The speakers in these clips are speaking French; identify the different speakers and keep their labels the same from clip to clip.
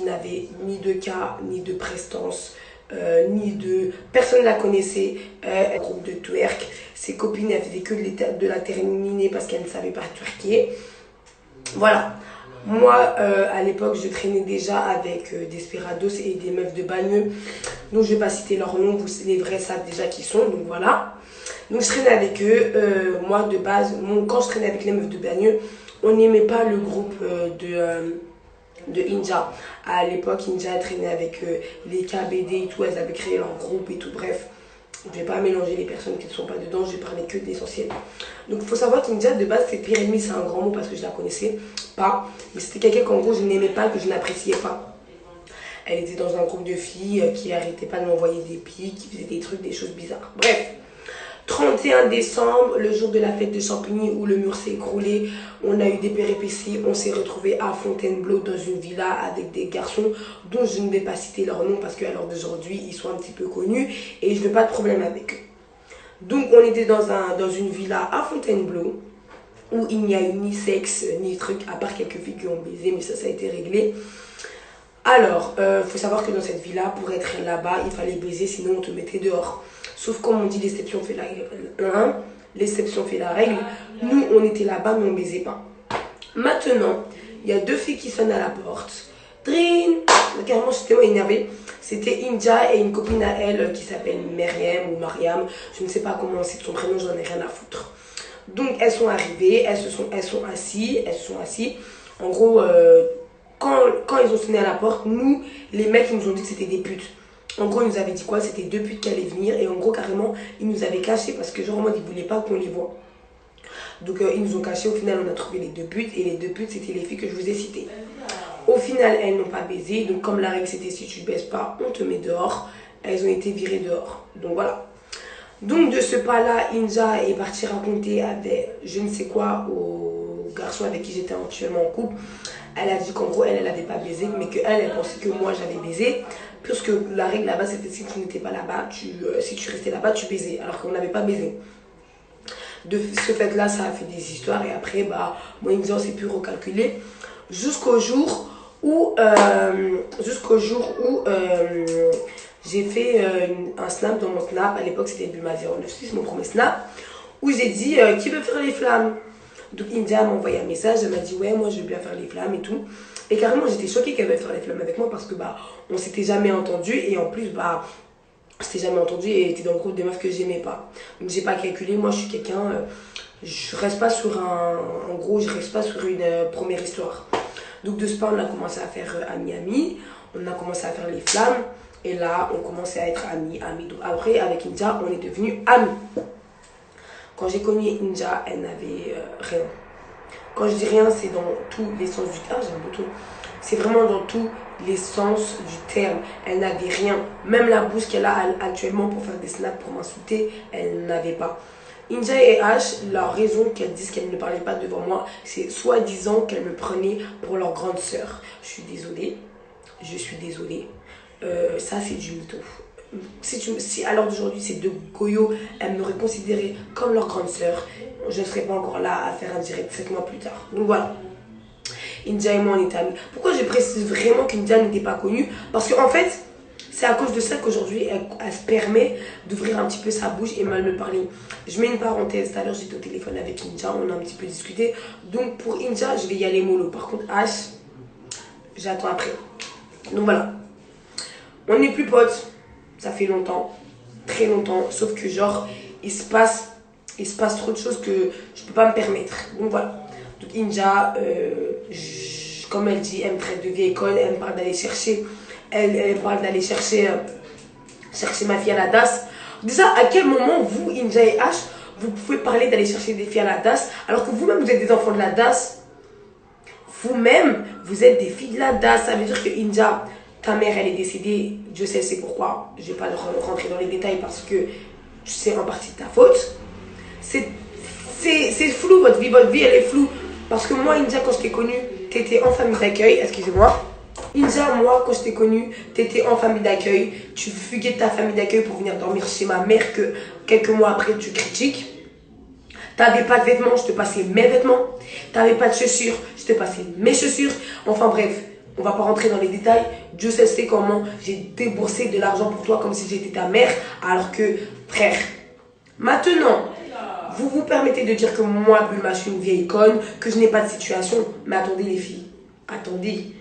Speaker 1: n'avait ni de cas, ni de prestance, ni de... Personne ne la connaissait, un groupe de twerk. Ses copines, elles faisaient que de la terminer parce qu'elles ne savaient pas twerker. Voilà. Moi, à l'époque, je traînais déjà avec Desperados et des meufs de Bagneux. Donc, je ne vais pas citer leur nom, les vrais savent déjà qui sont, donc voilà. Donc, je traînais avec eux. Moi, de base, quand je traînais avec les meufs de Bagneux, on n'aimait pas le groupe de Inja. À l'époque, Inja a traîné avec les KBD et tout, elles avaient créé leur groupe et tout, bref. Je ne vais pas mélanger les personnes qui ne sont pas dedans, je vais parler que de l'essentiel. Donc il faut savoir qu'Inja de base, c'est pire ennemi, c'est un grand mot parce que je la connaissais pas. Mais c'était quelqu'un qu'en gros je n'aimais pas, que je n'appréciais pas. Elle était dans un groupe de filles qui n'arrêtaient pas de m'envoyer des pics, qui faisaient des trucs, des choses bizarres. Bref. 31 décembre, le jour de la fête de Champigny où le mur s'est écroulé, on a eu des péripéties, on s'est retrouvé à Fontainebleau dans une villa avec des garçons dont je ne vais pas citer leur nom parce qu'à l'heure d'aujourd'hui, ils sont un petit peu connus et je n'ai pas de problème avec eux. Donc on était dans une villa à Fontainebleau où il n'y a eu ni sexe ni truc à part quelques filles qui ont baisé, mais ça a été réglé. Alors, faut savoir que dans cette villa, pour être là-bas, il fallait baiser, sinon on te mettait dehors. Sauf comme on dit, l'exception fait la règle. L'exception fait la règle. Nous, on était là-bas, mais on ne baisait pas. Maintenant, il y a deux filles qui sonnent à la porte. Drin! Carrément, j'étais tellement énervée. C'était Inja et une copine à elle qui s'appelle Myriam ou Mariam. Je ne sais pas comment c'est son prénom, j'en ai rien à foutre. Donc, elles sont arrivées, elles sont assises. En gros, quand ils ont sonné à la porte, nous, les mecs, ils nous ont dit que c'était des putes. En gros, ils nous avaient dit quoi? C'était deux putes qui allaient venir. Et en gros, carrément, ils nous avaient cachés parce que genre en mode, ils voulaient pas qu'on les voit. Donc, ils nous ont cachés. Au final, on a trouvé les deux putes. Et les deux putes, c'était les filles que je vous ai citées. Au final, elles n'ont pas baisé. Donc, comme la règle, c'était si tu ne baises pas, on te met dehors. Elles ont été virées dehors. Donc, voilà. Donc, de ce pas-là, Inja est partie raconter avec je ne sais quoi au garçon avec qui j'étais actuellement en couple. Elle a dit qu'en gros, elle n'avait pas baisé, mais elle pensait que moi, j'avais baisé. Puisque la règle là-bas, c'était si tu n'étais pas là-bas, si tu restais là-bas, tu baisais. Alors qu'on n'avait pas baisé. De ce fait-là, ça a fait des histoires. Et après, bah, moi, Inja, on s'est pu recalculer. Jusqu'au jour où j'ai fait un snap dans mon snap. À l'époque, c'était Bulma 096, mon premier snap. Où j'ai dit, qui veut faire les flammes? Donc India m'a envoyé un message, elle m'a dit ouais moi je veux bien faire les flammes et tout. Et carrément j'étais choquée qu'elle veuille faire les flammes avec moi parce que bah on s'était jamais entendu et en plus bah on s'était jamais entendu et elle était dans le groupe des meufs que j'aimais pas. Donc j'ai pas calculé, moi je suis quelqu'un, je reste pas sur en gros je reste pas sur une première histoire. Donc de ce pas on a commencé à faire ami, on a commencé à faire les flammes et là on commençait à être amis. Donc après avec India on est devenus amis. Quand j'ai connu Inja, elle n'avait rien. Quand je dis rien, c'est dans tous les sens du terme. J'aime beaucoup. C'est vraiment dans tous les sens du terme. Elle n'avait rien. Même la bouche qu'elle a actuellement pour faire des snaps, pour m'insulter, elle n'avait pas. Inja et H, leur raison qu'elles disent qu'elles ne parlaient pas devant moi, c'est soi-disant qu'elles me prenaient pour leur grande sœur. Je suis désolée. Ça, c'est du mytho. Si à l'heure d'aujourd'hui ces deux goyos elles m'auraient considérée comme leur grande sœur, je ne serais pas encore là à faire un direct 7 mois plus tard. Donc voilà, India et moi on était amis. Pourquoi je précise vraiment qu'India n'était pas connue? Parce qu'en fait c'est à cause de ça qu'aujourd'hui elle se permet d'ouvrir un petit peu sa bouche et mal me parler. Je mets une parenthèse, tout à l'heure j'étais au téléphone avec India, on a un petit peu discuté. Donc pour India je vais y aller mollo. Par contre H, j'attends après. Donc voilà, on n'est plus potes. Ça fait longtemps, très longtemps, sauf que genre, il se passe trop de choses que je peux pas me permettre. Donc voilà. Donc Inja, comme elle dit, elle me traite de vieille école, elle me parle d'aller chercher, elle parle d'aller chercher ma fille à la DAS. Déjà, à quel moment vous, Inja et H, vous pouvez parler d'aller chercher des filles à la DAS, alors que vous-même vous êtes des enfants de la DAS? Vous-même, vous êtes des filles de la DAS. Ça veut dire que Inja, ta mère, elle est décédée, Dieu sait c'est pourquoi. Je ne vais pas rentrer dans les détails parce que c'est en partie de ta faute. C'est flou, votre vie, elle est floue. Parce que moi, India, quand je t'ai connue, tu étais en famille d'accueil, excusez-moi. India, moi, quand je t'ai connue, tu étais en famille d'accueil. Tu fuguais de ta famille d'accueil pour venir dormir chez ma mère que quelques mois après, tu critiques. T'avais pas de vêtements, je te passais mes vêtements. T'avais pas de chaussures, je te passais mes chaussures. Enfin bref. On va pas rentrer dans les détails. Dieu sait comment j'ai déboursé de l'argent pour toi comme si j'étais ta mère. Alors que, frère, maintenant, vous vous permettez de dire que moi, Bulma, je suis une vieille conne, que je n'ai pas de situation. Mais attendez les filles. Attendez.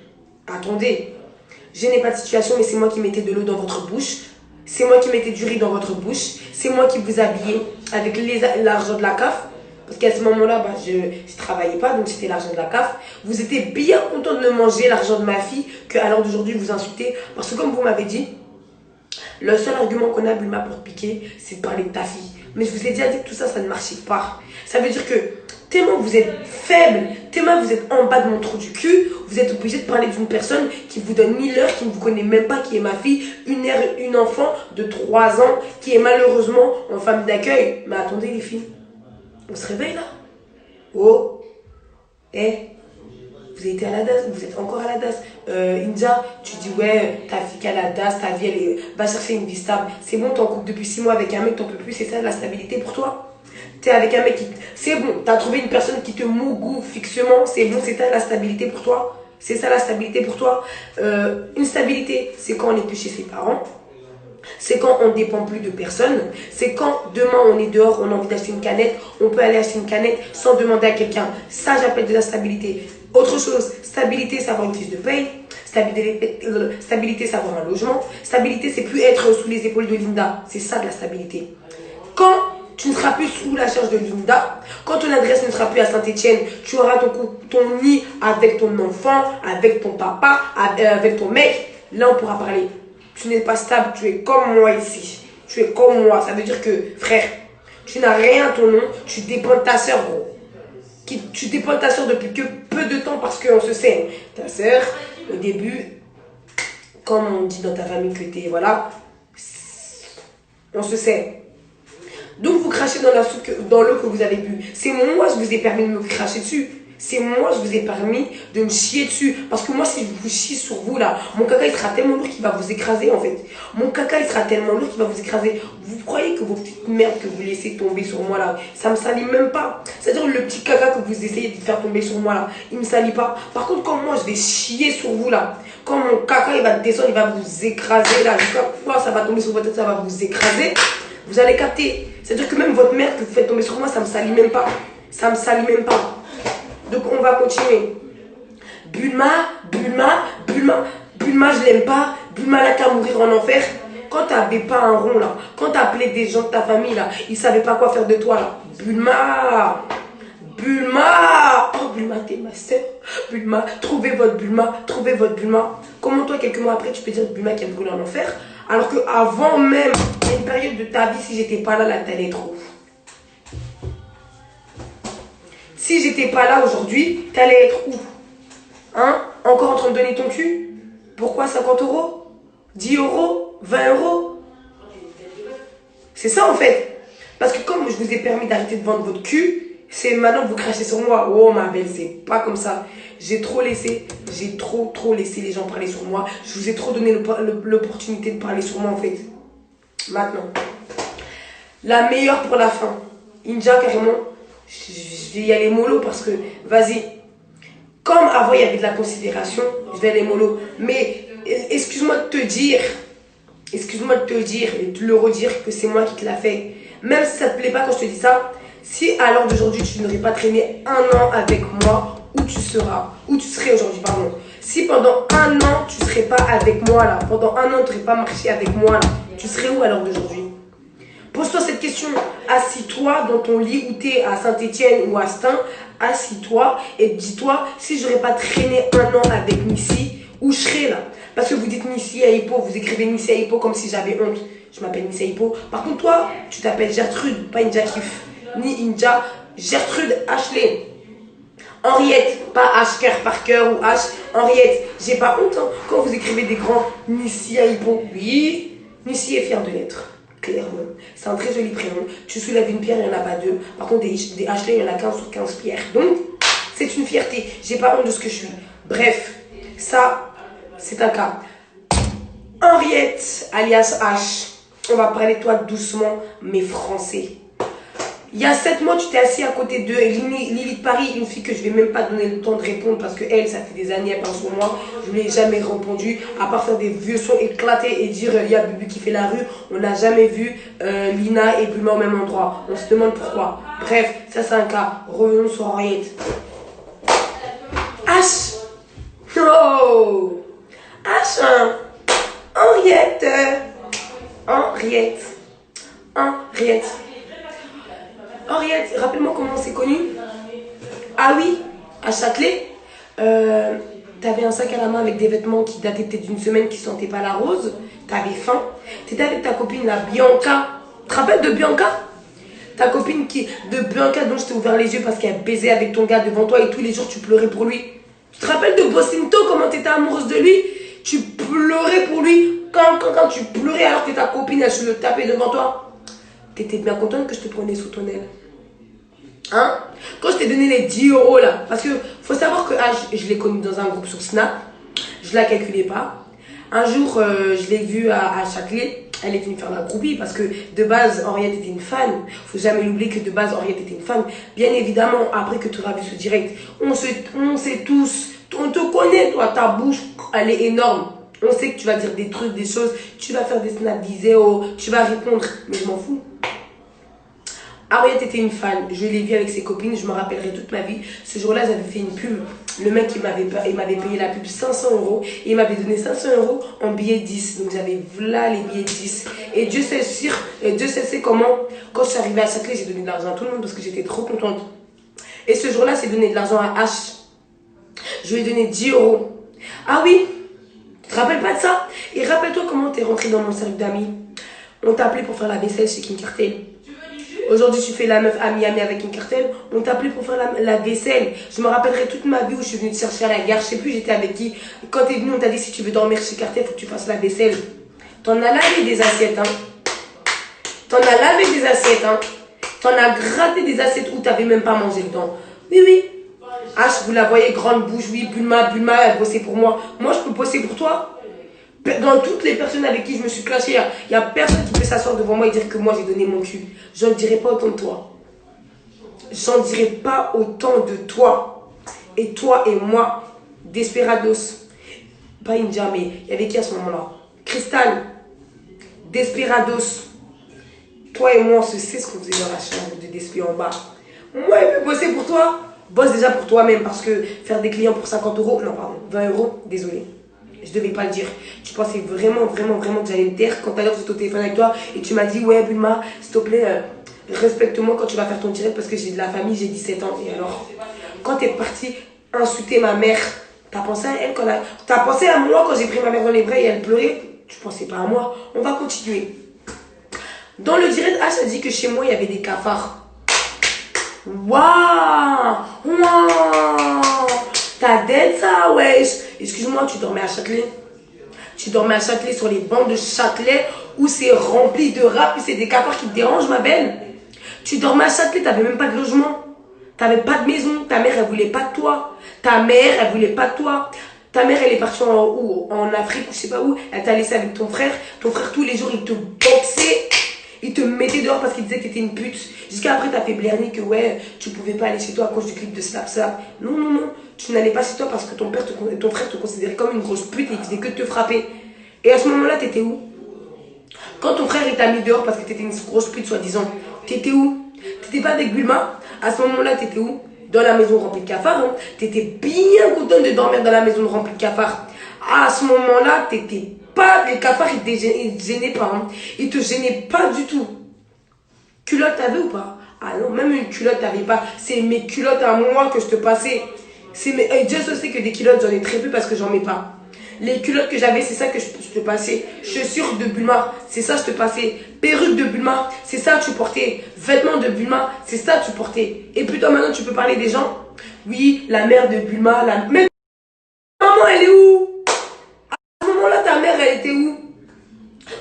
Speaker 1: Je n'ai pas de situation, mais c'est moi qui mettais de l'eau dans votre bouche. C'est moi qui mettais du riz dans votre bouche. C'est moi qui vous habillais avec l'argent de la CAF. Parce qu'à ce moment-là, je ne travaillais pas, donc c'était l'argent de la CAF. Vous étiez bien content de me manger l'argent de ma fille, qu'à l'heure d'aujourd'hui, vous insultez. Parce que comme vous m'avez dit, le seul argument qu'on a, Bulma, pour te piquer, c'est de parler de ta fille. Mais je vous ai déjà dit que tout ça, ça ne marchait pas. Ça veut dire que tellement vous êtes faible, tellement vous êtes en bas de mon trou du cul, vous êtes obligé de parler d'une personne qui vous donne 1000 heures, qui ne vous connaît même pas, qui est ma fille, une enfant de 3 ans, qui est malheureusement en femme d'accueil. Mais attendez les filles, on se réveille là? Oh, vous avez été à la DAS, vous êtes encore à la DAS. India, tu dis ouais, ta fille qui a la DAS, ta vie va chercher une vie stable. C'est bon, t'es en couple depuis 6 mois avec un mec, t'en peux plus, c'est ça la stabilité pour toi? T'es avec un mec qui... C'est bon, t'as trouvé une personne qui te mougoue fixement, c'est bon, c'est ça la stabilité pour toi? C'est ça la stabilité pour toi? Une stabilité, c'est quand on n'est plus chez ses parents. C'est quand on ne dépend plus de personne. C'est quand demain on est dehors, on a envie d'acheter une canette, on peut aller acheter une canette sans demander à quelqu'un. Ça, j'appelle de la stabilité. Autre chose, stabilité, c'est avoir une fiche de paye. Stabilité, c'est avoir un logement. Stabilité, c'est plus être sous les épaules de Linda. C'est ça de la stabilité. Quand tu ne seras plus sous la charge de Linda, quand ton adresse ne sera plus à Saint-Etienne, tu auras ton nid avec ton enfant, avec ton papa, avec ton mec. Là, on pourra parler. Tu n'es pas stable, tu es comme moi ici. Tu es comme moi. Ça veut dire que, frère, tu n'as rien à ton nom, tu dépends de ta soeur, gros. Tu dépends de ta soeur depuis que peu de temps parce qu'on se sait. Ta soeur, au début, comme on dit dans ta famille que t'es, voilà, on se sait. Donc vous crachez dans l'eau que vous avez bu. C'est moi, je vous ai permis de me cracher dessus. C'est moi, je vous ai permis de me chier dessus. Parce que moi, si je vous chie sur vous, là, mon caca, il sera tellement lourd qu'il va vous écraser, en fait. Mon caca, il sera tellement lourd qu'il va vous écraser. Vous croyez que vos petites merdes que vous laissez tomber sur moi, là, ça me salit même pas. C'est-à-dire le petit caca que vous essayez de faire tomber sur moi, là, il me salit pas. Par contre, quand moi, je vais chier sur vous, là, quand mon caca, il va descendre, il va vous écraser, là, jusqu'à quoi ça va tomber sur votre tête, ça va vous écraser, vous allez capter. C'est-à-dire que même votre merde que vous faites tomber sur moi, ça me salit même pas. Ça me salit même pas. Donc on va continuer. Bulma, je l'aime pas. Bulma, là, qu'à mourir en enfer. Quand t'avais pas un rond, là, quand t'appelais des gens de ta famille, là, ils savaient pas quoi faire de toi, là. Bulma, oh Bulma, t'es ma soeur. Bulma, trouvez votre Bulma. Comment toi, quelques mois après, tu peux dire Bulma qu'elle brûle en enfer, alors que avant même, il y a une période de ta vie, si j'étais pas là, t'allais être où? Si j'étais pas là aujourd'hui, t'allais être où? Hein? Encore en train de donner ton cul? Pourquoi 50 €? 10 €? 20 €? C'est ça en fait. Parce que comme je vous ai permis d'arrêter de vendre votre cul, c'est maintenant que vous crachez sur moi. Oh ma belle, c'est pas comme ça. J'ai trop laissé les gens parler sur moi. Je vous ai trop donné l'opportunité de parler sur moi en fait. Maintenant, la meilleure pour la fin. Inja, carrément. Je vais y aller mollo parce que, vas-y, comme avant il y avait de la considération, je vais aller mollo. Mais excuse-moi de te dire et de le redire que c'est moi qui te l'a fait. Même si ça te plaît pas quand je te dis ça, si à l'heure d'aujourd'hui tu n'aurais pas traîné 1 an avec moi, où tu serais aujourd'hui, pardon. Si pendant 1 an tu serais pas avec moi là, pendant 1 an tu n'aurais pas marché avec moi là, tu serais où à l'heure d'aujourd'hui? Pose-toi cette question, assis-toi dans ton lit où tu es à Saint-Etienne ou à Stein, assis-toi et dis-toi, si j'aurais pas traîné 1 an avec Missy, où je serais là? Parce que vous dites Missy à Hippo, vous écrivez Missy à Hippo comme si j'avais honte. Je m'appelle Missy à Hippo. Par contre, toi, tu t'appelles Gertrude, pas Inja Kif, ni Inja, Gertrude Ashley. Henriette, pas H par cœur ou H, Henriette. J'ai pas honte hein, quand vous écrivez des grands Missy à Hippo. Oui, Missy est fière de l'être. Clairement. C'est un très joli prénom. Tu soulèves une pierre, il n'y en a pas 2. Par contre, des Ashley, il y en a 15 sur 15 pierres. Donc, c'est une fierté. J'ai pas honte de ce que je suis. Bref, ça, c'est un cas. Henriette, alias H. On va parler de toi doucement, mais français. Il y a 7 mois, tu t'es assis à côté de Lily de Paris, une fille que je vais même pas donner le temps de répondre parce que elle, ça fait des années, elle parle sur moi. Je ne lui ai jamais répondu, à part faire des vieux sons éclatés et dire il y a Bubu qui fait la rue. On n'a jamais vu Lina et Bulma au même endroit. On se demande pourquoi. Bref, ça c'est un cas. Revenons sur Henriette. H. Oh. H. Henriette. Henriette. Henriette. Henriette, rappelle-moi comment on s'est connus. Ah oui, à Châtelet. T'avais un sac à la main avec des vêtements qui dataient peut-être d'une semaine qui sentaient pas la rose. T'avais faim. T'étais avec ta copine, la Bianca. Tu te rappelles de Bianca? Ta copine de Bianca dont je t'ai ouvert les yeux parce qu'elle baisait avec ton gars devant toi et tous les jours tu pleurais pour lui. Tu te rappelles de Bocinto, comment t'étais amoureuse de lui? Tu pleurais pour lui. Quand tu pleurais alors que ta copine elle se le tapait devant toi. T'étais bien contente que je te prenais sous ton aile. Hein? Quand je t'ai donné les 10 € là, parce que faut savoir que je l'ai connue dans un groupe sur Snap, je la calculais pas. Un jour, je l'ai vue à Châtelet, elle est venue faire la groupie parce que de base, Henriette était une fan. Faut jamais l'oublier que de base, Henriette était une fan. Bien évidemment, après que tu auras vu ce direct, on sait tous, on te connaît toi, ta bouche, elle est énorme. On sait que tu vas dire des trucs, des choses, tu vas faire des snaps vidéo, tu vas répondre, mais je m'en fous. Henriette était une fan, je l'ai vue avec ses copines, je me rappellerai toute ma vie. Ce jour-là, j'avais fait une pub. Le mec, il m'avait payé la pub 500 € et il m'avait donné 500 € en billets 10. Donc j'avais là les billets 10. Et Dieu sait comment, quand je suis arrivée à Châtelet, j'ai donné de l'argent à tout le monde parce que j'étais trop contente. Et ce jour-là, j'ai donné de l'argent à H. Je lui ai donné 10 €. Ah oui, tu te rappelles pas de ça? Et rappelle-toi comment t'es rentrée dans mon cercle d'amis. On t'a appelé pour faire la vaisselle chez Kim Cartel. Aujourd'hui, tu fais la meuf à Miami avec une cartelle. On t'a appelé pour faire la vaisselle. Je me rappellerai toute ma vie où je suis venue te chercher à la gare. Je sais plus, j'étais avec qui. Quand t'es venue, on t'a dit si tu veux dormir chez Cartel, faut que tu fasses la vaisselle. T'en as lavé des assiettes, hein. T'en as lavé des assiettes, hein. T'en as gratté des assiettes où t'avais même pas mangé dedans. Oui, oui. H, vous la voyez, grande bouche. Oui, Bulma, elle bossait pour moi. Moi, je peux bosser pour toi. Dans toutes les personnes avec qui je me suis clashée, il n'y a personne qui peut s'asseoir devant moi et dire que moi j'ai donné mon cul. J'en dirai pas autant de toi. J'en dirai pas autant de toi. Et toi et moi, Desperados. Pas India, mais il y avait qui à ce moment-là? Cristal. Desperados. Toi et moi, on se sait ce qu'on faisait dans la chambre de Despi en bas. Moi, elle peut bosser pour toi. Bosse déjà pour toi-même parce que faire des clients pour 50 €, non, pardon, 20 €, désolé. Je devais pas le dire. Tu pensais vraiment que j'allais me taire quand tout à l'heure j'étais au téléphone avec toi et tu m'as dit ouais Bulma, s'il te plaît, respecte-moi quand tu vas faire ton direct parce que j'ai de la famille, j'ai 17 ans. Et alors, quand t'es parti insulter ma mère, t'as pensé à elle t'as pensé à moi quand j'ai pris ma mère dans les bras et elle pleurait? Tu pensais pas à moi. On va continuer. Dans le direct, H a dit que chez moi il y avait des cafards. Waouh! T'as dead ça, wesh. Excuse-moi, tu dormais à Châtelet. Tu dormais à Châtelet sur les bancs de Châtelet où c'est rempli de rap et c'est des cafards qui te dérangent, ma belle. Tu dormais à Châtelet, t'avais même pas de logement. T'avais pas de maison. Ta mère, elle voulait pas de toi. Ta mère, elle voulait pas de toi. Ta mère, elle est partie en Afrique ou je sais pas où. Elle t'a laissé avec ton frère. Ton frère, tous les jours, il te boxait. Il te mettait dehors parce qu'il disait que t'étais une pute. Jusqu'à après, t'as fait blerner que ouais, tu pouvais pas aller chez toi à cause du clip de Slap Slap. Non, non, non. Tu n'allais pas chez toi parce que ton frère te considérait comme une grosse pute et il faisait que te frapper. Et à ce moment-là, t'étais où? Quand ton frère il t'a mis dehors parce que t'étais une grosse pute, soi-disant, t'étais où? T'étais pas avec Bulma? À ce moment-là, t'étais où? Dans la maison remplie de cafards. Hein. T'étais bien contente de dormir dans la maison remplie de cafards. À ce moment-là, t'étais pas... Les cafards, ils te gênaient pas. Hein. Ils te gênaient pas du tout. Culotte, t'avais ou pas? Ah non, même une culotte, t'avais pas. C'est mes culottes à moi que je te passais. Et Dieu sait que des culottes, j'en ai très peu parce que j'en mets pas. Les culottes que j'avais, c'est ça que je te passais. Chaussures de Bulma, c'est ça que je te passais. Perruque de Bulma, c'est ça que tu portais. Vêtements de Bulma, c'est ça que tu portais. Et puis toi, maintenant, tu peux parler des gens. Oui, la mère de Bulma, Mais maman, elle est où? À ce moment-là, ta mère, elle était où?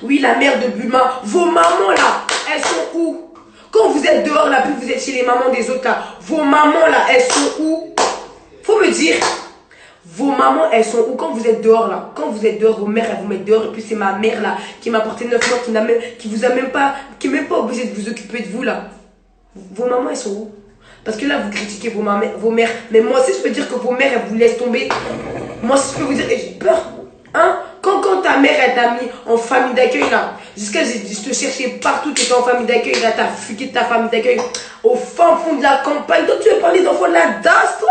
Speaker 1: Oui, la mère de Bulma. Vos mamans, là, elles sont où? Quand vous êtes dehors, là, puis vous êtes chez les mamans des autres, là. Vos mamans, là, elles sont où? Faut me dire. Vos mamans, elles sont où quand vous êtes dehors là? Quand vous êtes dehors, vos mères, elles vous mettent dehors. Et puis c'est ma mère là qui m'a porté 9 mois, qui est même pas obligée de vous occuper de vous là. Vos mamans, elles sont où? Parce que là, vous critiquez vos mères. Mais moi aussi, je peux dire que vos mères, elles vous laissent tomber. Moi aussi, je peux vous dire, et j'ai peur. Hein? Quand ta mère, elle t'a mis en famille d'accueil, là, jusqu'à je te cherchais partout, tu étais en famille d'accueil, là, t'as fugué de ta famille d'accueil, au fin fond de la campagne. Toi, tu veux parler d'enfants de la DAS, toi?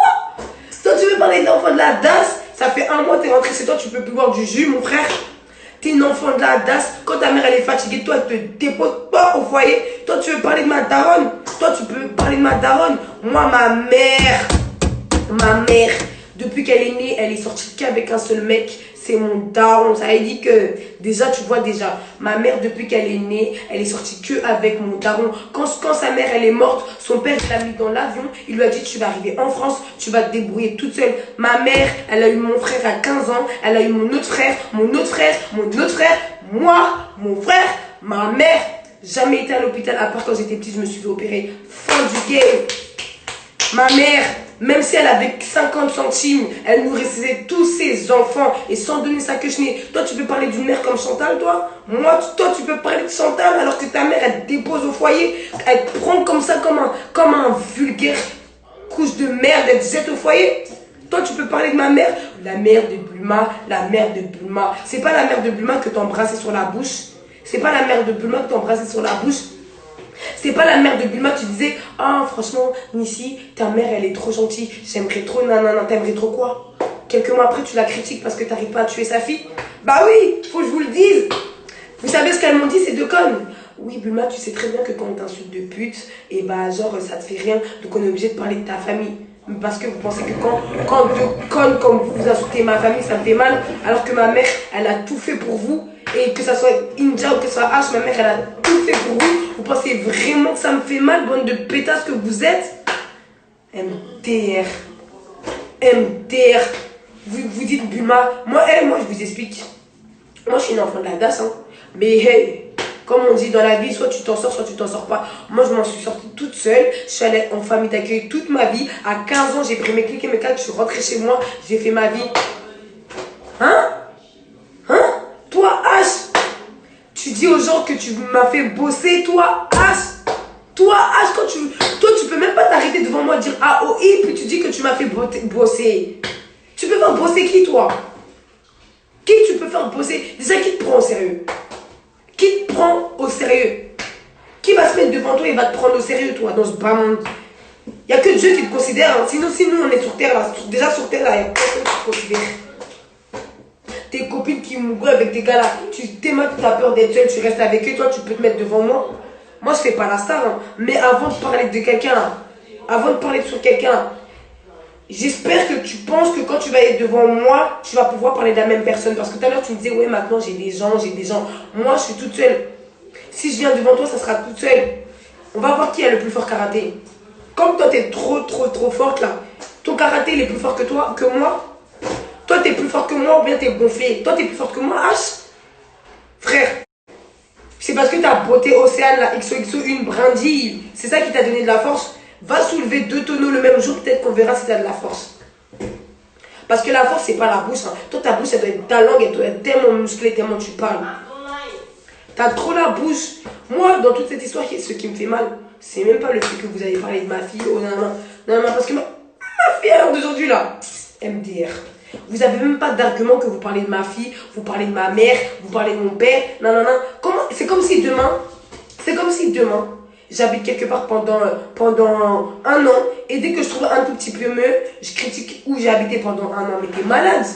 Speaker 1: Toi, tu veux parler d'enfants de la DAS? Ça fait un mois, t'es rentré chez toi, tu peux plus boire du jus, mon frère. T'es une enfant de la DAS. Quand ta mère, elle est fatiguée, toi, elle te dépose pas au foyer. Toi, tu veux parler de ma daronne. Toi, tu peux parler de ma daronne. Moi, ma mère, depuis qu'elle est née, elle est sortie qu'avec un seul mec. C'est mon daron. Ça veut dire que, déjà, tu vois déjà, ma mère, depuis qu'elle est née, elle est sortie que avec mon daron. Quand sa mère, elle est morte, son père l'a mis dans l'avion. Il lui a dit, tu vas arriver en France, tu vas te débrouiller toute seule. Ma mère, elle a eu mon frère à 15 ans. Elle a eu mon autre frère, mon autre frère, mon autre frère. Moi, mon frère, ma mère, jamais été à l'hôpital, à part quand j'étais petite, je me suis fait opérer. Fin du game. Ma mère, même si elle avait 50 centimes, elle nourrissait tous ses enfants et sans donner sa queue chenille. Toi, tu peux parler d'une mère comme Chantal, toi? Toi, tu peux parler de Chantal alors que ta mère, elle te dépose au foyer. Elle te prend comme ça, comme un vulgaire couche de merde, elle te jette au foyer. Toi, tu peux parler de ma mère, la mère de Bulma, la mère de Bulma. C'est pas la mère de Bulma que t'embrassais sur la bouche. C'est pas la mère de Bulma que t'embrassais sur la bouche. C'est pas la mère de Bulma, tu disais, ah, franchement, Nissi, ta mère, elle est trop gentille, j'aimerais trop, nanana, t'aimerais trop quoi? Quelques mois après, tu la critiques parce que t'arrives pas à tuer sa fille. Bah oui, faut que je vous le dise. Vous savez ce qu'elles m'ont dit, ces deux connes? Oui, Bulma, tu sais très bien que quand on t'insulte de pute, et bah, genre, ça te fait rien, donc on est obligé de parler de ta famille. Parce que vous pensez que quand deux connes comme vous insultez ma famille, ça me fait mal, alors que ma mère, elle a tout fait pour vous. Et que ça soit Inja ou que ce soit H, ma mère, elle a tout fait pour vous. Vous pensez vraiment que ça me fait mal, bande de pétasses que vous êtes? MDR. MDR. Vous dites Bulma. Moi, je vous explique. Moi, je suis une enfant de la DAS. Hein. Mais hey, comme on dit dans la vie, soit tu t'en sors, soit tu t'en sors pas. Moi, je m'en suis sortie toute seule. Je suis allée en famille d'accueil toute ma vie. À 15 ans, j'ai pris mes clics et mes claques. Je suis rentrée chez moi. J'ai fait ma vie. Hein? Toi, H, tu dis aux gens que tu m'as fait bosser, toi, H. Toi, H, toi, tu peux même pas t'arrêter devant moi et dire AOI, puis tu dis que tu m'as fait bosser. Tu peux faire bosser qui, toi? Qui tu peux faire bosser? Déjà, qui te prend au sérieux? Qui te prend au sérieux? Qui va se mettre devant toi et va te prendre au sérieux, toi, dans ce bas monde? Il n'y a que Dieu qui te considère. Hein. Sinon, si nous, on est sur Terre, là, déjà sur Terre, là, il n'y a personne qui te considère. Tes copines qui mourent avec des gars là, tu t'aimes, tu as peur d'être seule, tu restes avec eux, toi tu peux te mettre devant moi. Moi je fais pas la star, hein. Mais avant de parler de quelqu'un là, avant de parler sur quelqu'un, j'espère que tu penses que quand tu vas être devant moi, tu vas pouvoir parler de la même personne. Parce que tout à l'heure tu me disais, ouais maintenant j'ai des gens. Moi je suis toute seule. Si je viens devant toi, ça sera toute seule. On va voir qui a le plus fort karaté. Comme toi t'es trop forte là, ton karaté il est plus fort que toi, que moi. Toi, t'es plus fort que moi ou bien t'es gonflé? Toi, t'es plus fort que moi, H? Frère, c'est parce que ta beauté Océane, la XOXO, une brindille, c'est ça qui t'a donné de la force. Va soulever 2 tonneaux le même jour, peut-être qu'on verra si t'as de la force. Parce que la force, c'est pas la bouche. Hein. Toi, ta bouche, elle doit être, ta langue, elle doit être tellement musclée, tellement tu parles. T'as trop la bouche. Moi, dans toute cette histoire, ce qui me fait mal, c'est même pas le fait que vous avez parlé de ma fille. Oh non, parce que ma fille, à l'heure d'aujourd'hui, là, MDR. Vous n'avez même pas d'argument que vous parlez de ma fille, vous parlez de ma mère, vous parlez de mon père, non. C'est comme si demain, j'habite quelque part pendant un an, et dès que je trouve un tout petit peu mieux, je critique où j'ai habité pendant un an. Mais t'es malade.